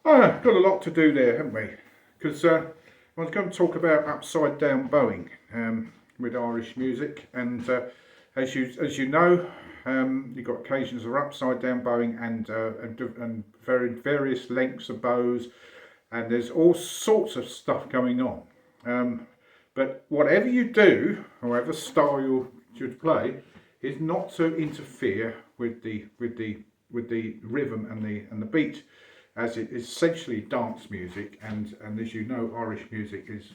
Got a lot to do there, haven't we? Because I was going to talk about upside down bowing with Irish music, and as you know, you've got occasions of upside down bowing and various lengths of bows, and there's all sorts of stuff going on. But whatever you do, however style you should play, is not to interfere with the rhythm and the beat, as it is essentially dance music, and as you know, Irish music is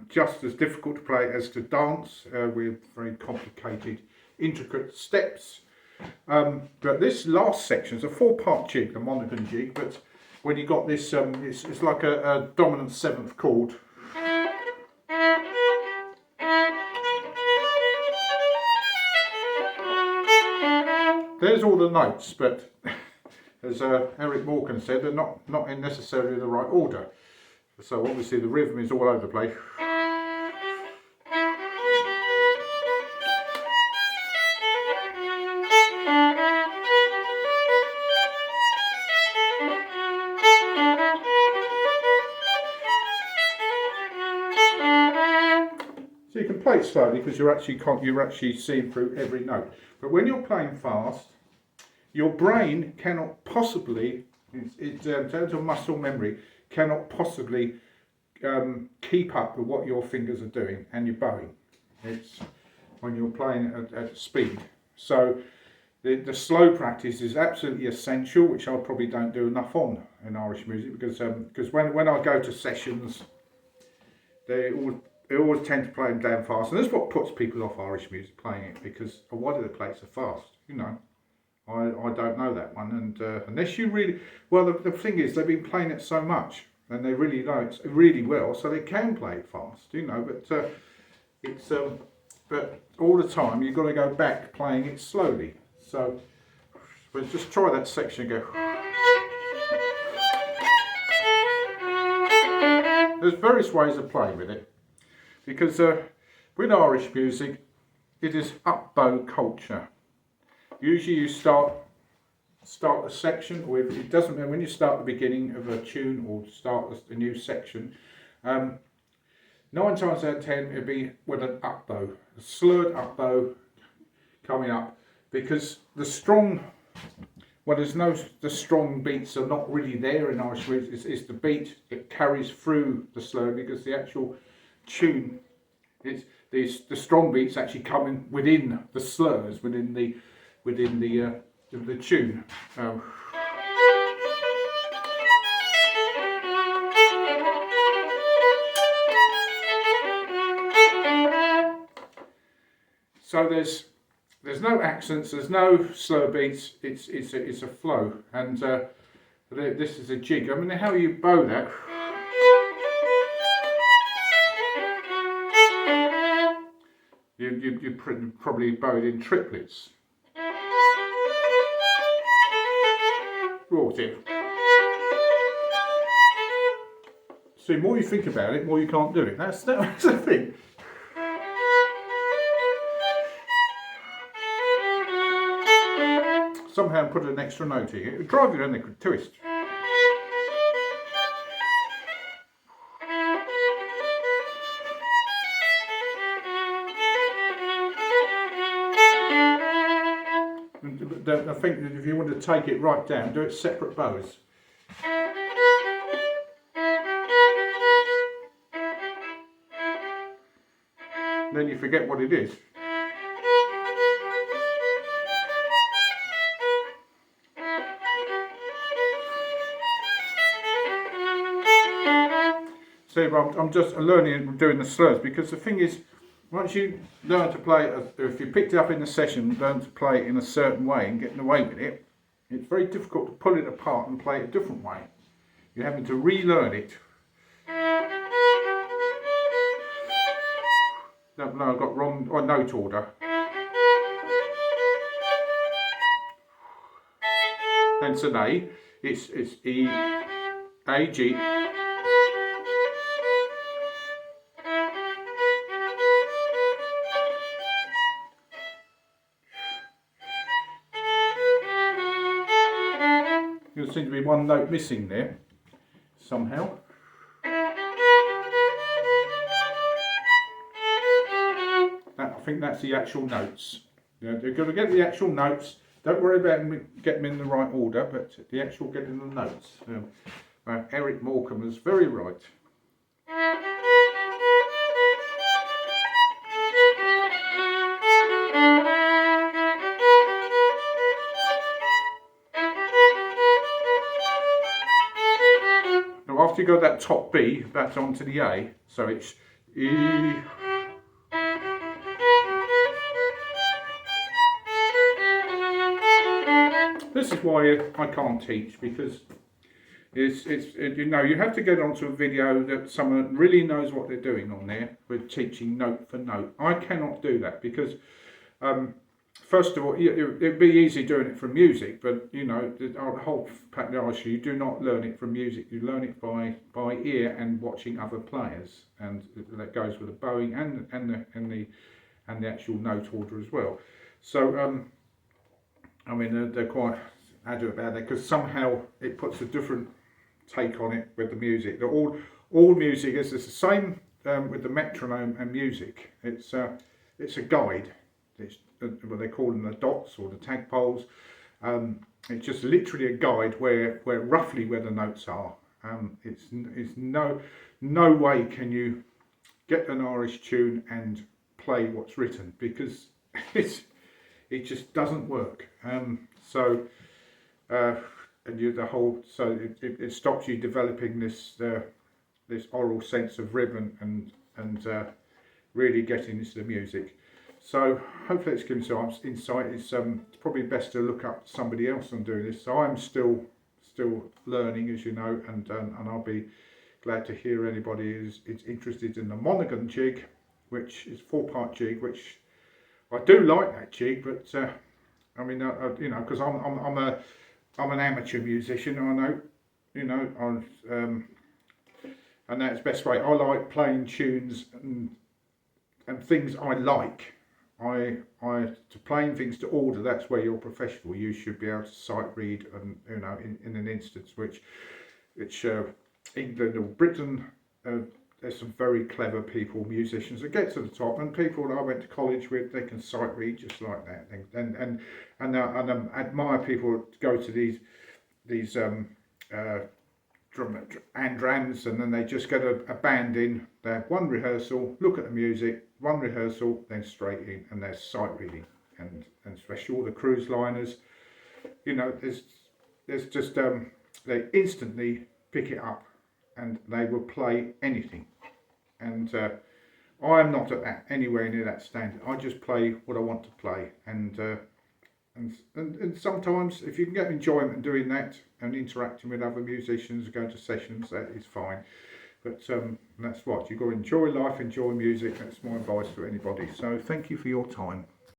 just as difficult to play as to dance, with very complicated, intricate steps. But this last section is a four-part jig, a Monaghan jig, but when you got this, it's like a dominant seventh chord. There's all the notes, but as Eric Morcombe said, they're not in necessarily the right order. So obviously the rhythm is all over the place. So you can play it slowly because you're actually seeing through every note. But when you're playing fast, your brain cannot possibly, in terms of muscle memory, cannot possibly keep up with what your fingers are doing and your bowing. It's when you're playing at speed. So the slow practice is absolutely essential, which I probably don't do enough on in Irish music, because when I go to sessions, they always tend to play them down fast, and that's what puts people off Irish music, playing it, because why do they play it so fast? I don't know that one, and unless you really, well, the thing is, they've been playing it so much and they really know it really well, so they can play it fast, but it's but all the time you've got to go back playing it slowly. So but just try that section and go. There's various ways of playing with it, because with Irish music it is up bow culture. Usually you start the section with, it doesn't matter when you start the beginning of a tune or start a new section, 9 times out of 10 it'll be with an up bow, a slurred up bow coming up, because the strong beats are not really there in Irish music. It's the beat that carries through the slur, because the actual tune, the strong beats actually coming within the slurs, within the tune. So there's no accents, there's no slow beats. It's a flow, and this is a jig. I mean, how you bow that. You probably bow it in triplets. See, the more you think about it, the more you can't do it. That's the thing. Somehow put an extra note here. It would drive you in the twist. I think that if you want to take it right down, do it separate bows. Then you forget what it is. See, I'm just learning and doing the slurs, because the thing is, once you learn to play, if you picked it up in the session, learn to play it in a certain way and getting away with it, it's very difficult to pull it apart and play it a different way. You're having to relearn it. No, I've got wrong note order. Then it's an A. It's E, A, G. seems to be one note missing there somehow. I think that's the actual notes. You've got to get the actual notes. Don't worry about getting them in the right order, but the actual getting the notes. Eric Morcombe was very right. Now after you got that top B, that's onto the A, so it's E. This is why I can't teach, because it's you know, you have to get onto a video that someone really knows what they're doing on there with teaching note for note. I cannot do that because first of all, it'd be easy doing it from music, but you know, the whole pattern Irish, you do not learn it from music. You learn it by ear and watching other players, and that goes with the bowing and the actual note order as well. So I mean, they're quite adamant about that because somehow it puts a different take on it with the music. All music is the same with the metronome and music. It's a guide. It's what they call them, the dots or the tagpoles. It's just literally a guide where roughly where the notes are. It's no way can you get an Irish tune and play what's written, because it just doesn't work. And it stops you developing this oral sense of rhythm and really getting into the music. So hopefully it's given some insight. It's probably best to look up somebody else on doing this. So I'm still learning, as you know, and I'll be glad to hear anybody is interested in the Monaghan jig, which is 4-part jig, which I do like that jig, but I mean, you know, because I'm an amateur musician. I know, you know, and that's the best way. I like playing tunes and things I like. To playing things to order, that's where you're professional. You should be able to sight read, and you know, in an instance which England or Britain, there's some very clever people, musicians that get to the top, and people that I went to college with, they can sight read just like that. And I admire people who go to these drams, and then they just get a band in. They have one rehearsal, look at the music, one rehearsal, then straight in, and they're sight reading. And especially all the cruise liners, you know, there's just they instantly pick it up, and they will play anything. And I am not at that anywhere near that standard. I just play what I want to play, and sometimes if you can get enjoyment in doing that and interacting with other musicians, going to sessions, that is fine. But that's what you've got to enjoy life, enjoy music. That's my advice to anybody. So thank you for your time.